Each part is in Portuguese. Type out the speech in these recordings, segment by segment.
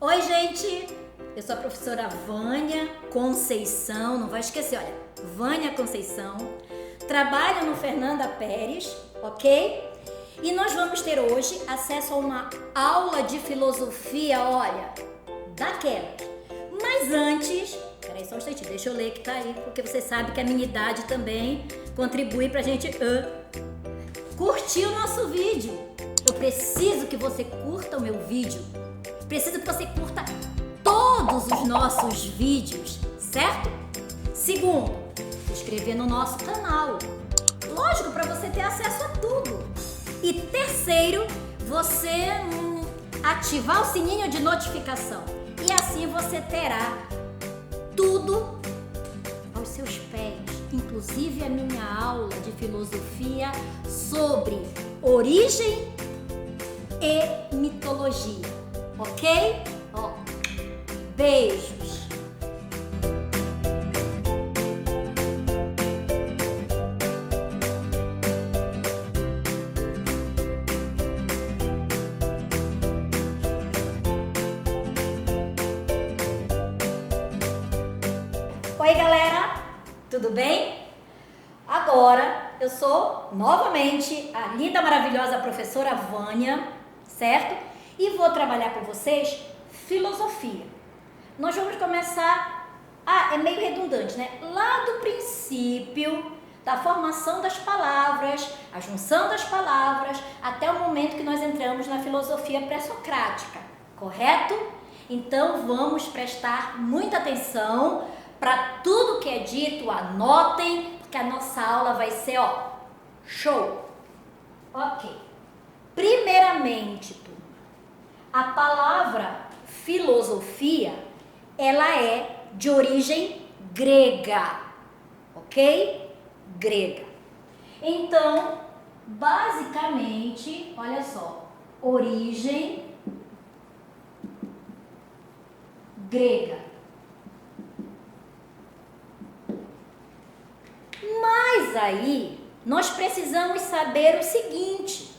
Oi, gente! Eu sou a professora Vânia Conceição, não vai esquecer, olha, Vânia Conceição. Trabalho no Fernanda Pérez, ok? E nós vamos ter hoje acesso a uma aula de filosofia, olha, daquela. Mas antes, peraí só um instantinho, deixa eu ler que tá aí, porque você sabe que a minha idade também contribui pra gente curtir o nosso vídeo. Eu preciso que você curta o meu vídeo. Preciso que você curta todos os nossos vídeos, certo? Segundo, se inscrever no nosso canal. Lógico, para você ter acesso a tudo. E terceiro, você ativar o sininho de notificação. E assim você terá tudo aos seus pés, inclusive a minha aula de filosofia sobre origem e mitologia. Ok? Ó, beijos! Oi, galera! Tudo bem? Agora eu sou novamente a linda, maravilhosa professora Vânia, certo? E vou trabalhar com vocês filosofia. Nós vamos começar, é meio redundante, né? Lá do princípio da formação das palavras, a junção das palavras, até o momento que nós entramos na filosofia pré-socrática, correto? Então vamos prestar muita atenção para tudo que é dito, anotem, porque a nossa aula vai ser, ó, show! Ok. Primeiramente, turma, a palavra filosofia, ela é de origem grega, ok? Grega. Então, basicamente, olha só, origem grega. Mas aí, nós precisamos saber o seguinte: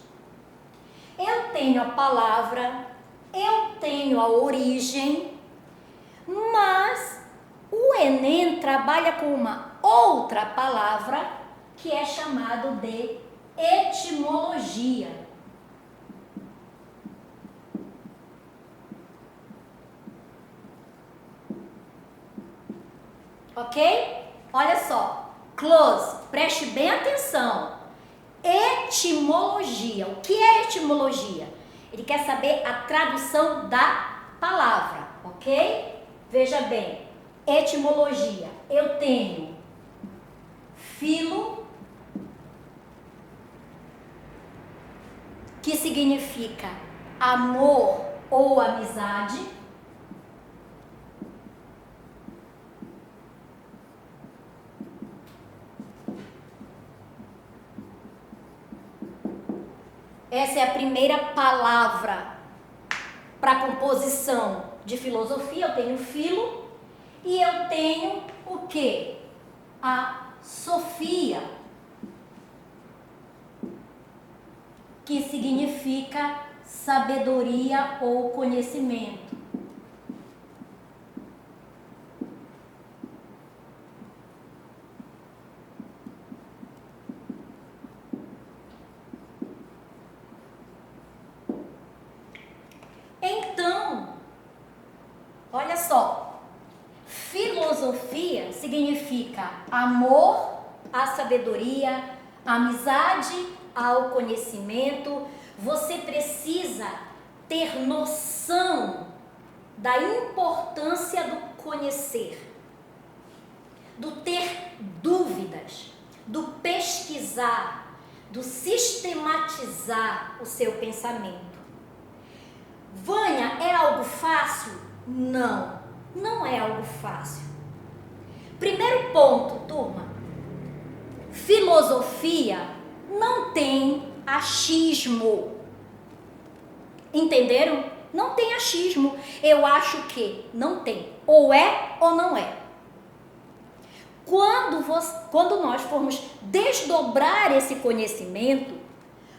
eu tenho a palavra, eu tenho a origem, mas o Enem trabalha com uma outra palavra que é chamado de etimologia. Ok? Olha só, close, preste bem atenção. Etimologia. O que é etimologia? Ele quer saber a tradução da palavra, ok? Veja bem, etimologia. Eu tenho filo, que significa amor ou amizade. Essa é a primeira palavra para a composição de filosofia. Eu tenho filo e eu tenho o quê? A sofia, que significa sabedoria ou conhecimento. Então, olha só, filosofia significa amor à sabedoria, amizade ao conhecimento. Você precisa ter noção da importância do conhecer, do ter dúvidas, do pesquisar, do sistematizar o seu pensamento. Vânia, é algo fácil? Não, não é algo fácil. Primeiro ponto, turma. Filosofia não tem achismo. Entenderam? Não tem achismo. Eu acho que não tem. Ou é ou não é. Quando nós formos desdobrar esse conhecimento,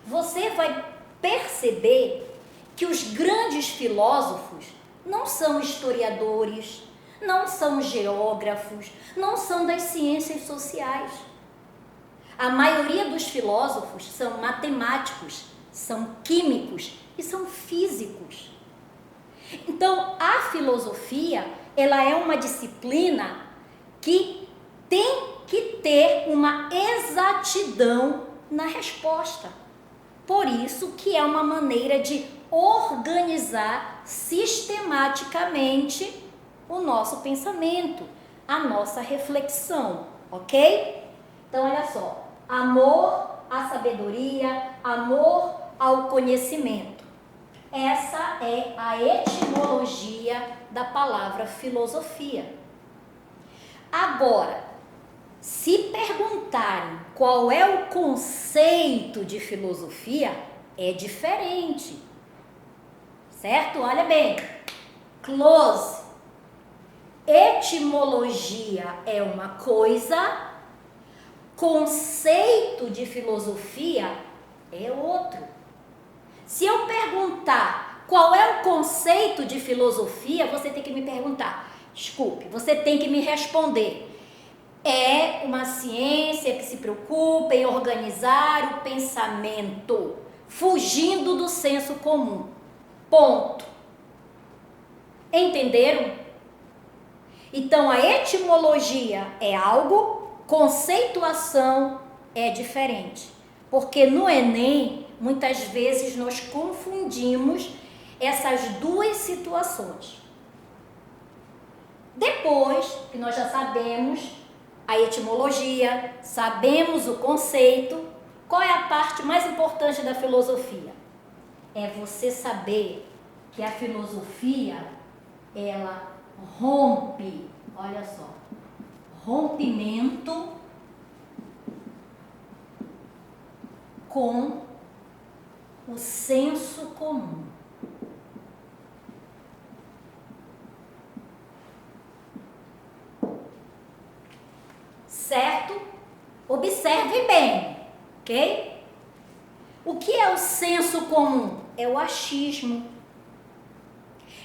você vai perceber que os grandes filósofos não são historiadores, não são geógrafos, não são das ciências sociais. A maioria dos filósofos são matemáticos, são químicos e são físicos. Então, a filosofia, ela é uma disciplina que tem que ter uma exatidão na resposta. Por isso que é uma maneira de organizar sistematicamente o nosso pensamento, a nossa reflexão, ok? Então, olha só, amor à sabedoria, amor ao conhecimento. Essa é a etimologia da palavra filosofia. Agora, se perguntarem qual é o conceito de filosofia, é diferente. Certo? Olha bem. Close. Etimologia é uma coisa, conceito de filosofia é outro. Se eu perguntar qual é o conceito de filosofia, você tem que me perguntar. Desculpe, você tem que me responder. É uma ciência que se preocupa em organizar o pensamento, fugindo do senso comum. Ponto. Entenderam? Então, a etimologia é algo, conceituação é diferente. Porque no Enem, muitas vezes nós confundimos essas duas situações. Depois que nós já sabemos a etimologia, sabemos o conceito, qual é a parte mais importante da filosofia? É você saber que a filosofia, ela rompe, olha só, rompimento com o senso comum. Certo? Observe bem, ok? O que é o senso comum? É o achismo.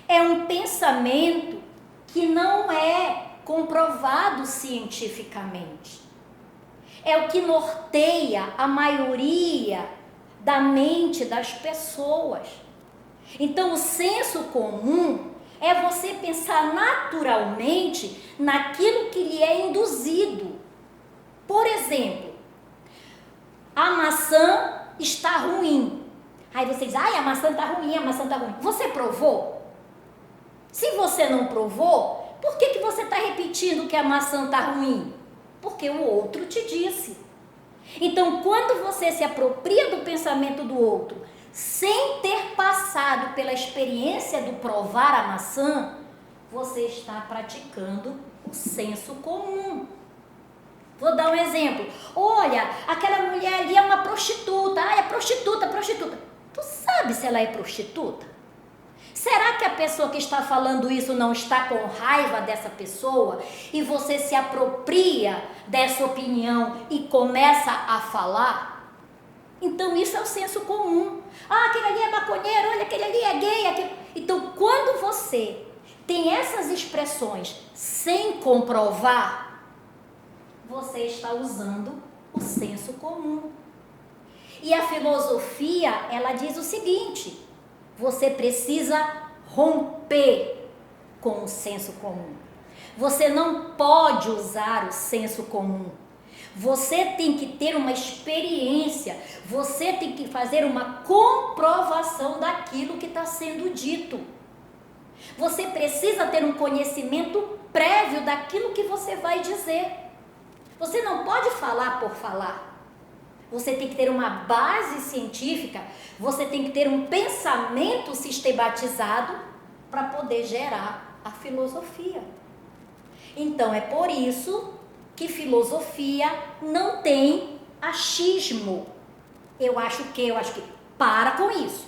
É um pensamento que não é comprovado cientificamente. É o que norteia a maioria da mente das pessoas. Então, o senso comum é você pensar naturalmente naquilo que lhe é induzido. Por exemplo, a maçã está ruim. Aí você diz, a maçã está ruim, a maçã está ruim. Você provou? Se você não provou, por que você está repetindo que a maçã está ruim? Porque o outro te disse. Então, quando você se apropria do pensamento do outro, sem ter passado pela experiência do provar a maçã, você está praticando o senso comum. Vou dar um exemplo. Olha, aquela mulher ali é uma prostituta. É prostituta, prostituta. Tu sabe se ela é prostituta? Será que a pessoa que está falando isso não está com raiva dessa pessoa e você se apropria dessa opinião e começa a falar? Então isso é o senso comum. Aquele ali é maconheiro, olha, aquele ali é gay. Então quando você tem essas expressões sem comprovar, você está usando o senso comum. E a filosofia, ela diz o seguinte: você precisa romper com o senso comum. Você não pode usar o senso comum. Você tem que ter uma experiência, você tem que fazer uma comprovação daquilo que está sendo dito. Você precisa ter um conhecimento prévio daquilo que você vai dizer. Você não pode falar por falar. Você tem que ter uma base científica, você tem que ter um pensamento sistematizado para poder gerar a filosofia. Então, é por isso que filosofia não tem achismo. Eu acho que para com isso,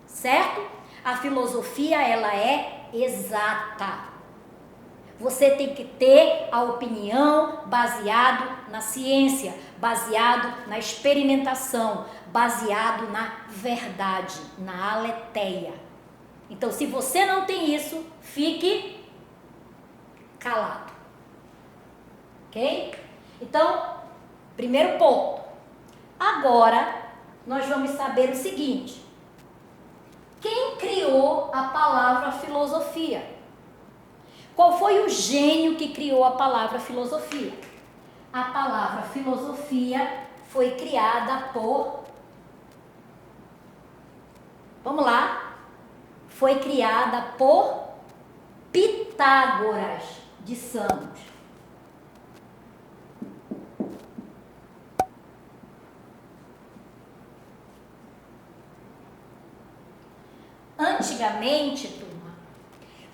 certo? A filosofia, ela é exata. Você tem que ter a opinião baseado na ciência, baseado na experimentação, baseado na verdade, na aletheia. Então, se você não tem isso, fique calado. Ok? Então, primeiro ponto. Agora, nós vamos saber o seguinte. Quem criou a palavra filosofia? Qual foi o gênio que criou a palavra filosofia? A palavra filosofia foi criada por... Vamos lá. Foi criada por Pitágoras de Samos. Antigamente, turma,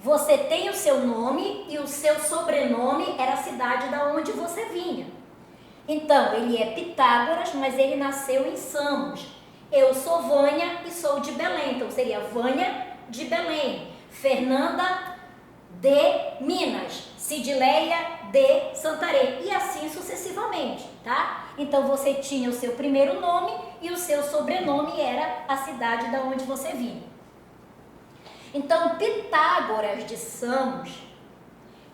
você tem o seu nome e o seu sobrenome era a cidade da onde você vinha. Então, ele é Pitágoras, mas ele nasceu em Samos. Eu sou Vânia e sou de Belém, então seria Vânia de Belém, Fernanda de Minas, Cidileia de Santarém e assim sucessivamente, tá? Então, você tinha o seu primeiro nome e o seu sobrenome era a cidade da onde você vinha. Então, Pitágoras de Samos,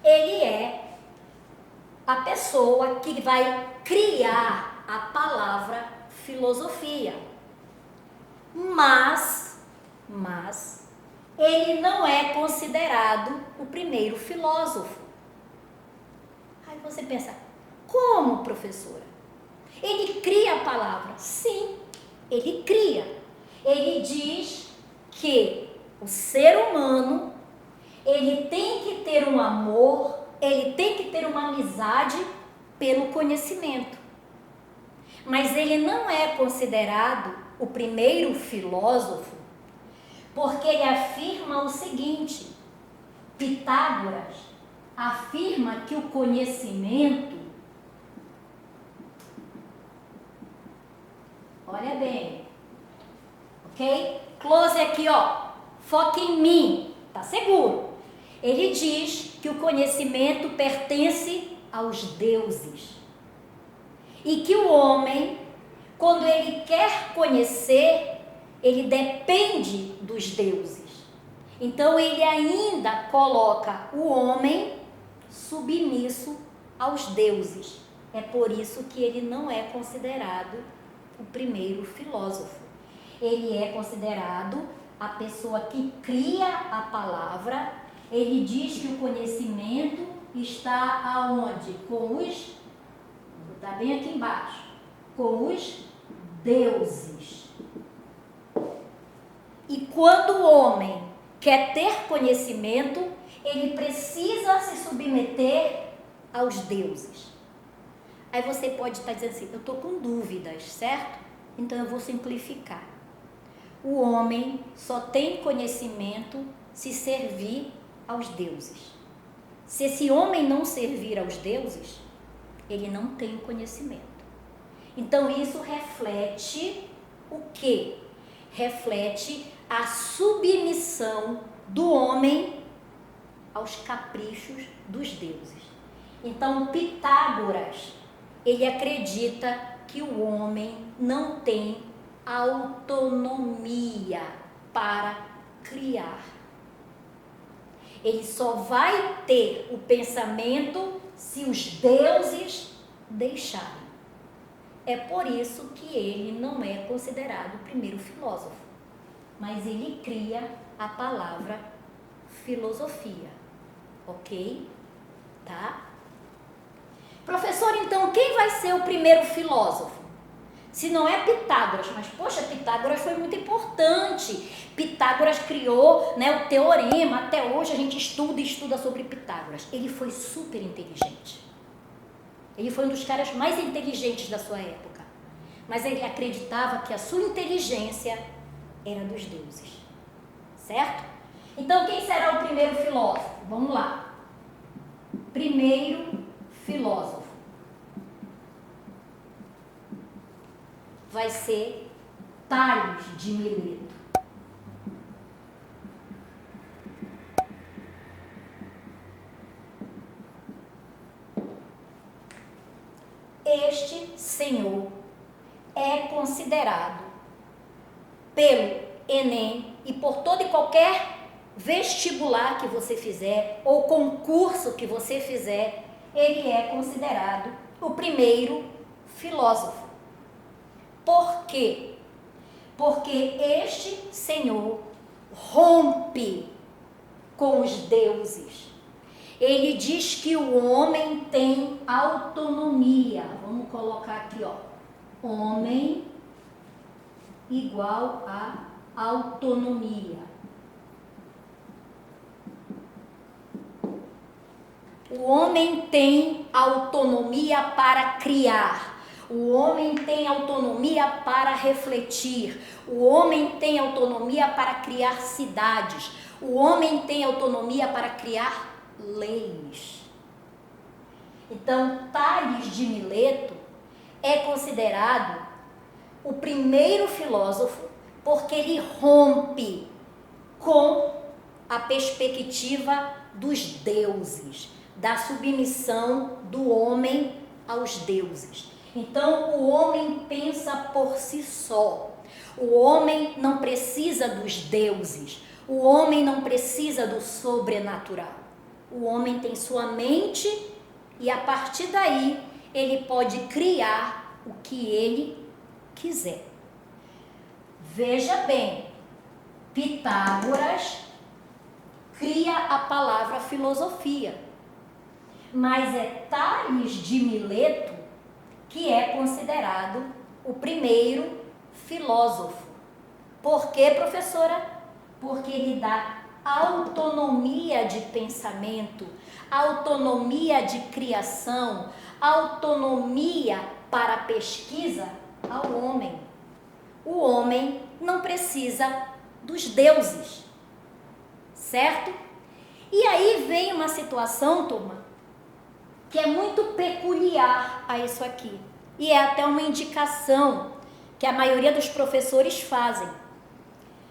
ele é a pessoa que vai criar a palavra filosofia. Mas ele não é considerado o primeiro filósofo. Aí você pensa, como, professora? Ele cria a palavra? Sim, ele cria. Ele diz que o ser humano, ele tem que ter um amor, ele tem que ter uma amizade pelo conhecimento. Mas ele não é considerado o primeiro filósofo, porque ele afirma o seguinte, Pitágoras afirma que o conhecimento, olha bem, ok? Close aqui, ó. Foca em mim, tá seguro? Ele diz que o conhecimento pertence aos deuses e que o homem, quando ele quer conhecer, ele depende dos deuses. Então ele ainda coloca o homem submisso aos deuses. É por isso que ele não é considerado o primeiro filósofo. Ele é considerado a pessoa que cria a palavra. Ele diz que o conhecimento está aonde? Com os, vou botar bem aqui embaixo, com os deuses. E quando o homem quer ter conhecimento, ele precisa se submeter aos deuses. Aí você pode estar dizendo assim, eu estou com dúvidas, certo? Então eu vou simplificar. O homem só tem conhecimento se servir aos deuses. Se esse homem não servir aos deuses, ele não tem conhecimento. Então isso reflete o quê? Reflete a submissão do homem aos caprichos dos deuses. Então Pitágoras, ele acredita que o homem não tem autonomia para criar. Ele só vai ter o pensamento se os deuses deixarem. É por isso que ele não é considerado o primeiro filósofo, mas ele cria a palavra filosofia, ok? Tá? Professor, então quem vai ser o primeiro filósofo? Se não é Pitágoras, mas poxa, Pitágoras foi muito importante. Pitágoras criou, né, o teorema, até hoje a gente estuda sobre Pitágoras. Ele foi super inteligente. Ele foi um dos caras mais inteligentes da sua época. Mas ele acreditava que a sua inteligência era dos deuses. Certo? Então quem será o primeiro filósofo? Vamos lá. Primeiro filósofo vai ser Tales de Mileto. Este senhor é considerado pelo Enem e por toda e qualquer vestibular que você fizer ou concurso que você fizer, ele é considerado o primeiro filósofo. Por quê? Porque este senhor rompe com os deuses. Ele diz que o homem tem autonomia. Vamos colocar aqui, ó. Homem igual a autonomia. O homem tem autonomia para criar. O homem tem autonomia para refletir. O homem tem autonomia para criar cidades. O homem tem autonomia para criar leis. Então, Tales de Mileto é considerado o primeiro filósofo porque ele rompe com a perspectiva dos deuses, da submissão do homem aos deuses. Então, o homem pensa por si só. O homem não precisa dos deuses. O homem não precisa do sobrenatural. O homem tem sua mente e, a partir daí, ele pode criar o que ele quiser. Veja bem, Pitágoras cria a palavra filosofia, mas é Tales de Mileto que é considerado o primeiro filósofo. Por quê, professora? Porque ele dá autonomia de pensamento, autonomia de criação, autonomia para pesquisa ao homem. O homem não precisa dos deuses, certo? E aí vem uma situação, turma, que é muito peculiar a isso aqui. E é até uma indicação que a maioria dos professores fazem.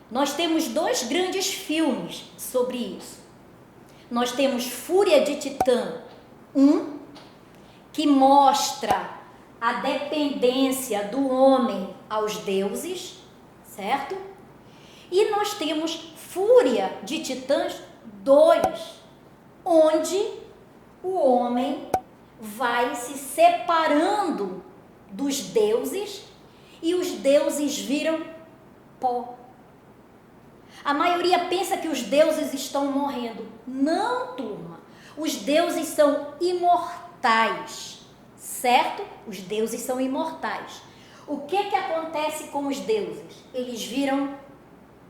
Nós temos 2 grandes filmes sobre isso. Nós temos Fúria de Titã 1, que mostra a dependência do homem aos deuses, certo? E nós temos Fúria de Titãs 2, onde o homem vai se separando dos deuses e os deuses viram pó. A maioria pensa que os deuses estão morrendo. Não, turma. Os deuses são imortais, certo? Os deuses são imortais. O que acontece com os deuses? Eles viram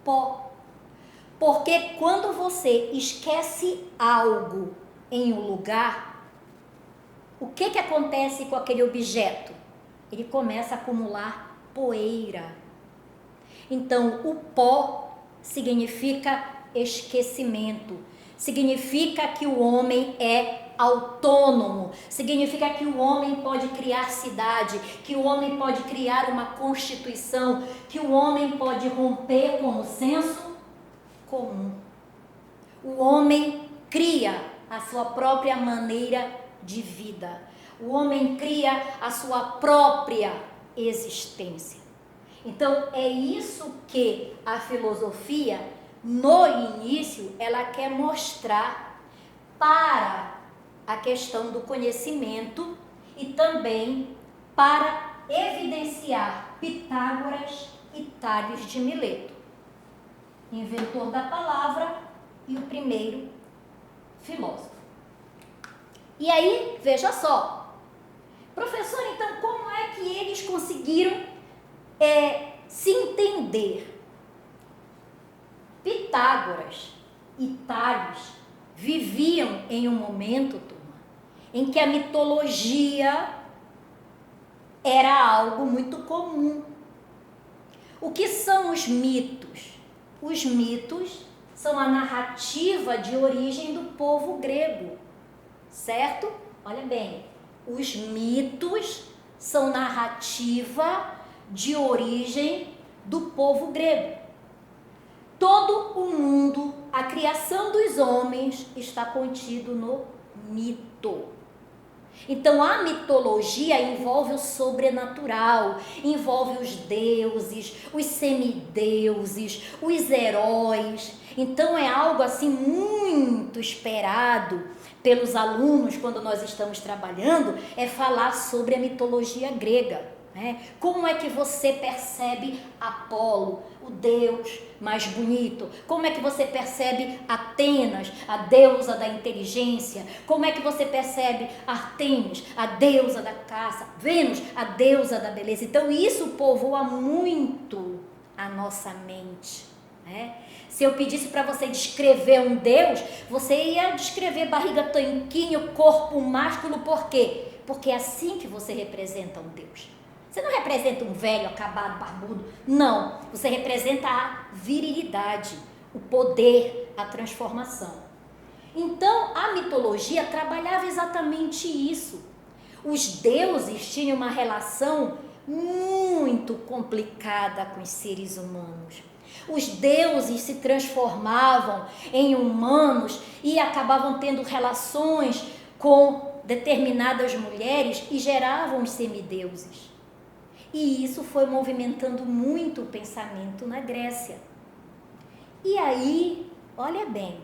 pó. Porque quando você esquece algo em um lugar, o que acontece com aquele objeto? Ele começa a acumular poeira. Então, o pó significa esquecimento, significa que o homem é autônomo, significa que o homem pode criar cidade, que o homem pode criar uma constituição, que o homem pode romper com o senso comum. O homem cria a sua própria maneira de vida. O homem cria a sua própria existência. Então, é isso que a filosofia, no início, ela quer mostrar para a questão do conhecimento e também para evidenciar Pitágoras e Tales de Mileto, inventor da palavra e o primeiro filósofo. E aí, veja só, professor, então como é que eles conseguiram se entender? Pitágoras e Tales viviam em um momento, turma, em que a mitologia era algo muito comum. O que são os mitos? Os mitos são a narrativa de origem do povo grego, certo? Olha bem, os mitos são narrativa de origem do povo grego. Todo o mundo, a criação dos homens está contido no mito. Então, a mitologia envolve o sobrenatural, envolve os deuses, os semideuses, os heróis. Então é algo assim muito esperado pelos alunos quando nós estamos trabalhando, é falar sobre a mitologia grega, né? Como é que você percebe Apolo, o deus mais bonito? Como é que você percebe Atenas, a deusa da inteligência? Como é que você percebe Artemis, a deusa da caça? Vênus, a deusa da beleza? Então isso povoa muito a nossa mente, né? Se eu pedisse para você descrever um deus, você ia descrever barriga, tanquinho, corpo másculo, por quê? Porque é assim que você representa um deus. Você não representa um velho, acabado, barbudo. Não, você representa a virilidade, o poder, a transformação. Então, a mitologia trabalhava exatamente isso. Os deuses tinham uma relação muito complicada com os seres humanos. Os deuses se transformavam em humanos e acabavam tendo relações com determinadas mulheres e geravam os semideuses. E isso foi movimentando muito o pensamento na Grécia. E aí, olha bem,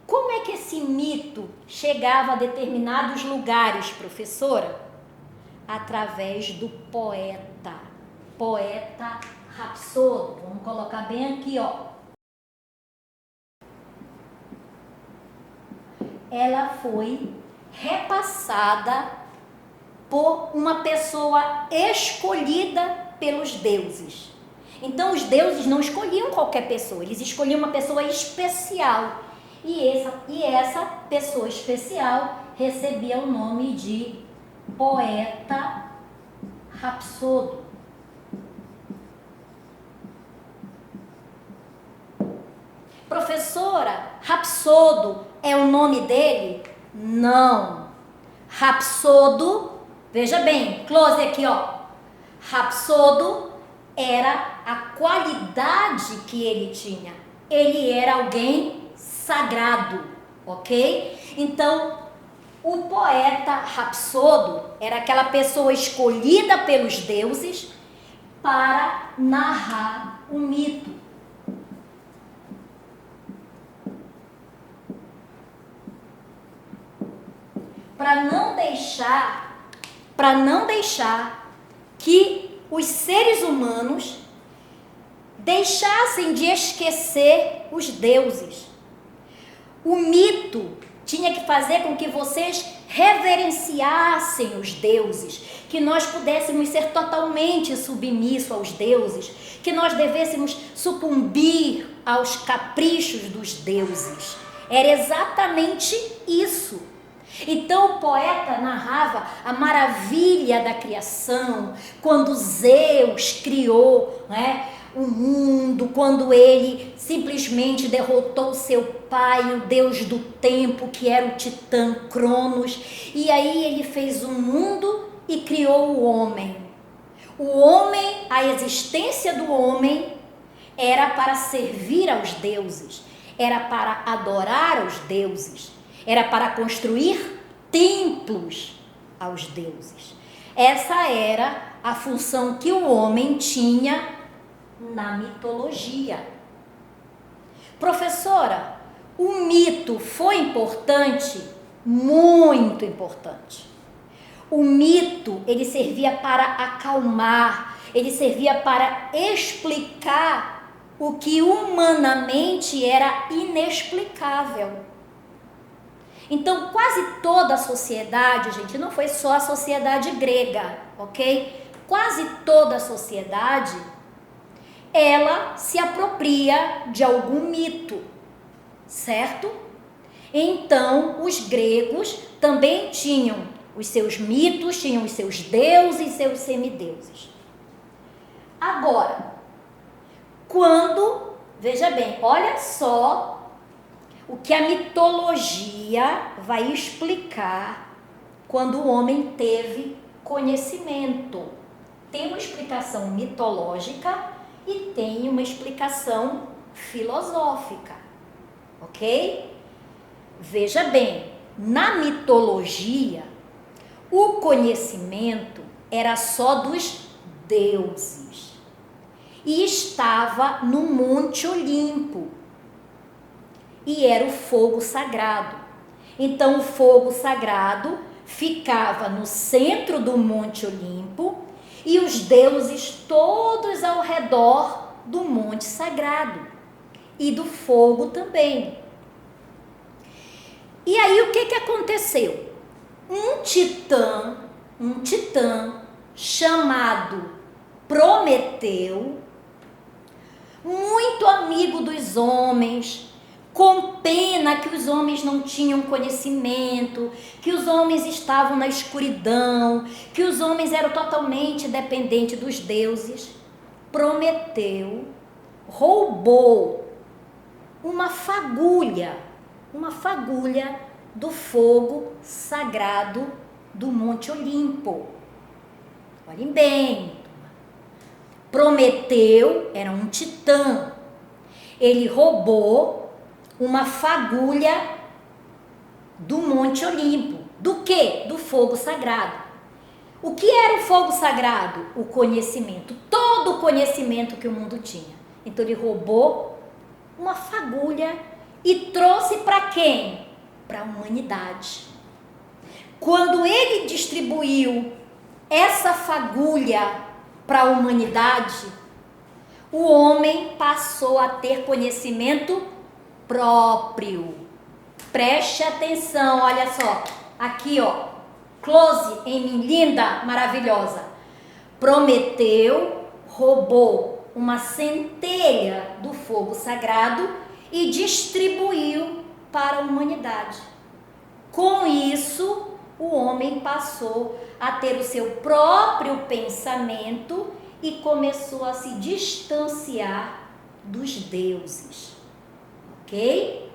como é que esse mito chegava a determinados lugares, professora? Através do poeta Rapsodo. Vamos colocar bem aqui, ó. Ela foi repassada por uma pessoa escolhida pelos deuses. Então os deuses não escolhiam qualquer pessoa, eles escolhiam uma pessoa especial. E essa pessoa especial recebia o nome de poeta Rapsodo. Professora, Rapsodo é o nome dele? Não. Rapsodo, veja bem, close aqui, ó. Rapsodo era a qualidade que ele tinha. Ele era alguém sagrado, ok? Então, o poeta Rapsodo era aquela pessoa escolhida pelos deuses para narrar o mito. Para não deixar que os seres humanos deixassem de esquecer os deuses. O mito tinha que fazer com que vocês reverenciassem os deuses, que nós pudéssemos ser totalmente submissos aos deuses, que nós devêssemos sucumbir aos caprichos dos deuses. Era exatamente isso. Então o poeta narrava a maravilha da criação, quando Zeus criou, né, o mundo, quando ele simplesmente derrotou seu pai, o deus do tempo, que era o titã Cronos, e aí ele fez o mundo e criou o homem. O homem, a existência do homem era para servir aos deuses, era para adorar aos deuses, era para construir templos aos deuses. Essa era a função que o homem tinha na mitologia. Professora, o mito foi importante? Muito importante. O mito, ele servia para acalmar, ele servia para explicar o que humanamente era inexplicável. Então, quase toda a sociedade, gente, não foi só a sociedade grega, ok? Quase toda a sociedade, ela se apropria de algum mito, certo? Então, os gregos também tinham os seus mitos, tinham os seus deuses e seus semideuses. Agora, veja bem, olha só o que a mitologia vai explicar quando o homem teve conhecimento. Tem uma explicação mitológica e tem uma explicação filosófica, ok? Veja bem, na mitologia, o conhecimento era só dos deuses e estava no Monte Olimpo. e era o fogo sagrado. Então o fogo sagrado ficava no centro do Monte Olimpo e os deuses todos ao redor do monte sagrado e do fogo também. E aí o que aconteceu? Um titã chamado Prometeu, muito amigo dos homens, com pena que os homens não tinham conhecimento, que os homens estavam na escuridão, que os homens eram totalmente dependentes dos deuses, Prometeu roubou uma fagulha do fogo sagrado do Monte Olimpo. Olhem bem, Prometeu era um titã. Ele roubou uma fagulha do Monte Olimpo. Do quê? Do fogo sagrado. O que era o fogo sagrado? O conhecimento, todo o conhecimento que o mundo tinha. Então ele roubou uma fagulha e trouxe para quem? Para a humanidade. Quando ele distribuiu essa fagulha para a humanidade, o homem passou a ter conhecimento próprio. Preste atenção, olha só. Aqui, ó. Close em mim, linda, maravilhosa. Prometeu roubou uma centelha do fogo sagrado e distribuiu para a humanidade. Com isso, o homem passou a ter o seu próprio pensamento e começou a se distanciar dos deuses. Ok?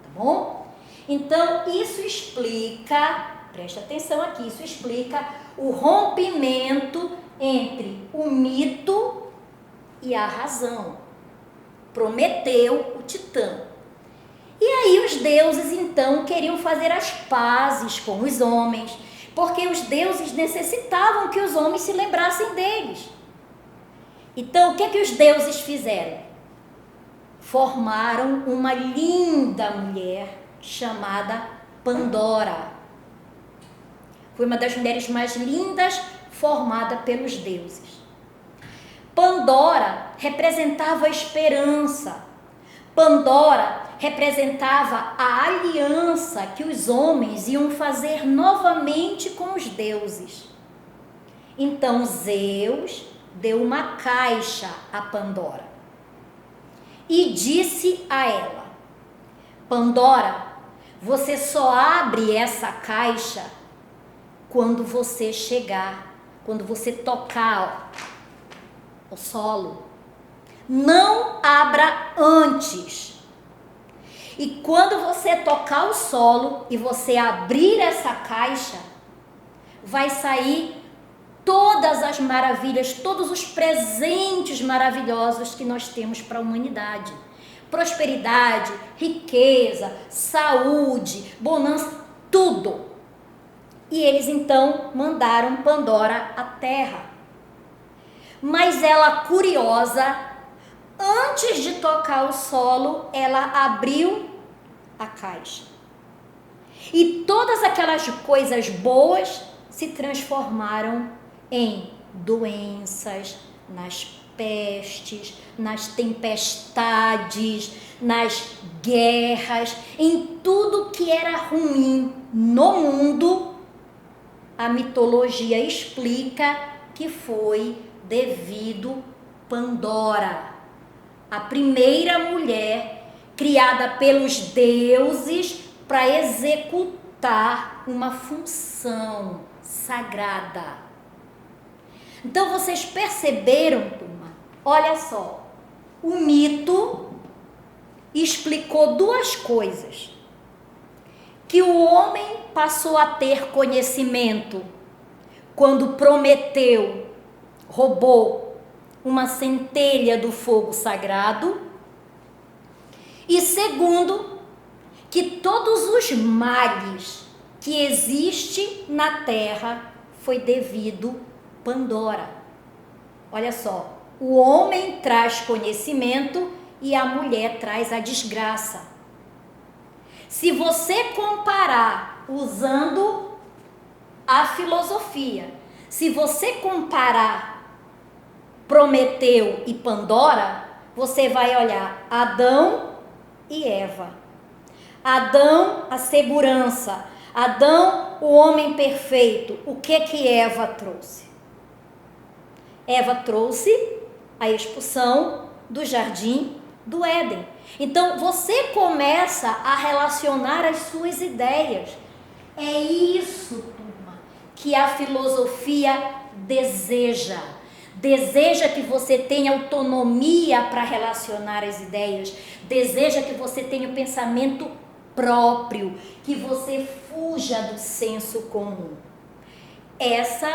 Tá bom? Então, isso explica, preste atenção aqui, isso explica o rompimento entre o mito e a razão. Prometeu, o titã. E aí os deuses, então, queriam fazer as pazes com os homens, porque os deuses necessitavam que os homens se lembrassem deles. Então, o que os deuses fizeram? Formaram uma linda mulher chamada Pandora. Foi uma das mulheres mais lindas formada pelos deuses. Pandora representava a esperança. Pandora representava a aliança que os homens iam fazer novamente com os deuses. Então Zeus deu uma caixa a Pandora e disse a ela: Pandora, você só abre essa caixa quando você chegar, quando você tocar o solo. Não abra antes. E quando você tocar o solo e você abrir essa caixa, vai sair todas as maravilhas, todos os presentes maravilhosos que nós temos para a humanidade. Prosperidade, riqueza, saúde, bonança, tudo. E eles então mandaram Pandora à terra. Mas ela, curiosa, antes de tocar o solo, ela abriu a caixa. E todas aquelas coisas boas se transformaram em doenças, nas pestes, nas tempestades, nas guerras, em tudo que era ruim no mundo. A mitologia explica que foi devido Pandora, a primeira mulher criada pelos deuses para executar uma função sagrada. Então vocês perceberam, turma? Olha só, o mito explicou duas coisas: que o homem passou a ter conhecimento quando Prometeu roubou uma centelha do fogo sagrado, e segundo, que todos os males que existem na terra foi devido Pandora. Olha só, o homem traz conhecimento e a mulher traz a desgraça. Se você comparar usando a filosofia, se você comparar Prometeu e Pandora, você vai olhar Adão e Eva. Adão, a segurança. Adão, o homem perfeito. O que Eva trouxe? Eva trouxe a expulsão do jardim do Éden. Então, você começa a relacionar as suas ideias. É isso, turma, que a filosofia deseja. Deseja que você tenha autonomia para relacionar as ideias. Deseja que você tenha o pensamento próprio, que você fuja do senso comum. Essa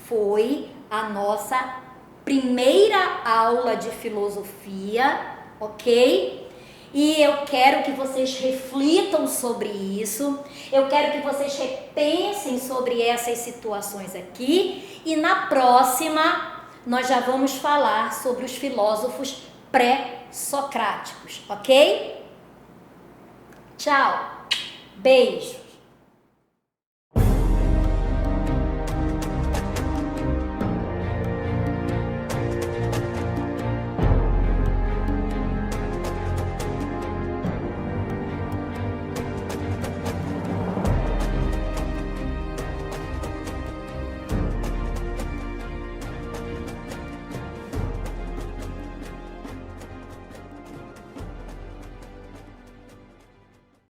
foi a nossa primeira aula de filosofia, ok? E eu quero que vocês reflitam sobre isso, eu quero que vocês repensem sobre essas situações aqui, e na próxima nós já vamos falar sobre os filósofos pré-socráticos, ok? Tchau, beijo!